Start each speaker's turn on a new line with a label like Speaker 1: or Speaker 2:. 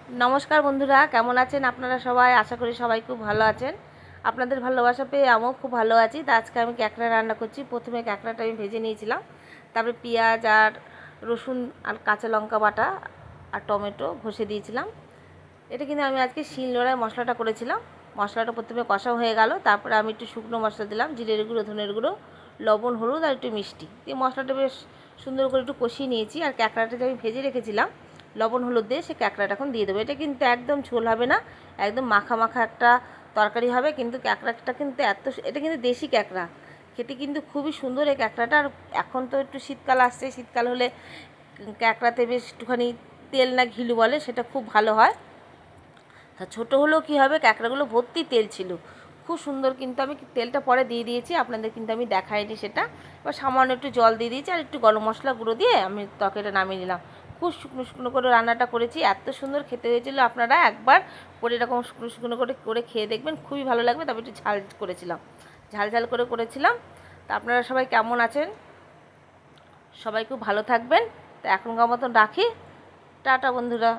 Speaker 1: নমস্কার বন্ধুরা, কেমন আছেন আপনারা সবাই? আশা করি সবাই খুব ভালো আছেন। আপনাদের ভালোবাসা পেয়ে আমিও খুব ভালো আছি। তো আজকে আমি ক্যাকড়া রান্না করছি। প্রথমে ক্যাকড়াটা আমি ভেজে নিয়েছিলাম, তারপরে পেঁয়াজ আর রসুন আর কাঁচা লঙ্কা বাটা আর টমেটো ঘষে দিয়েছিলাম। এটা কিন্তু আমি আজকে শিলনোড়ায় মশলাটা করেছিলাম। মশলাটা প্রথমে কষা হয়ে গেল, তারপরে আমি একটু শুকনো মশলা দিলাম, জিরের গুঁড়ো, ধনের গুঁড়ো, লবণ, হলুদ আর একটু মিষ্টি দিয়ে মশলাটা বেশ সুন্দর করে একটু কষিয়ে নিয়েছি। আর ক্যাকড়াটা যে আমি ভেজে রেখেছিলাম লবণ হলুদ দিয়ে, সে ক্যাকড়াটা এখন দিয়ে দেবো। এটা কিন্তু একদম ঝোল হবে না, একদম মাখা মাখা একটা তরকারি হবে। কিন্তু ক্যাকড়াটা কিন্তু এটা কিন্তু দেশি ক্যাকড়া, খেতে কিন্তু খুবই সুন্দর এই ক্যাকড়াটা। আর এখন তো একটু শীতকাল আসছে, শীতকাল হলে ক্যাকড়াতে বেশ একটুখানি তেল না ঘিলু বলে, সেটা খুব ভালো হয়। তা ছোটো হলেও কী হবে, ক্যাকড়াগুলো ভর্তি তেল ছিল, খুব সুন্দর। কিন্তু আমি তেলটা পরে দিয়ে দিয়েছি, আপনাদের কিন্তু আমি দেখাইনি সেটা। এবার সামান্য একটু জল দিয়ে দিয়েছি আর একটু গরম মশলা গুঁড়ো দিয়ে আমি তরকারিটা নামিয়ে নিলাম। খুব শুকনো শুকনো করে রান্নাটা করেছি, এত সুন্দর খেতে হয়েছিল। আপনারা একবার করে এরকম শুকনো শুকনো করে করে খেয়ে দেখবেন, খুবই ভালো লাগবে। তবে একটু ঝাল করেছিলাম, ঝাল ঝাল করে করেছিলাম। তা আপনারা সবাই কেমন আছেন? সবাই খুব ভালো থাকবেন। তা এখনকার মতন রাখি, টাটা বন্ধুরা।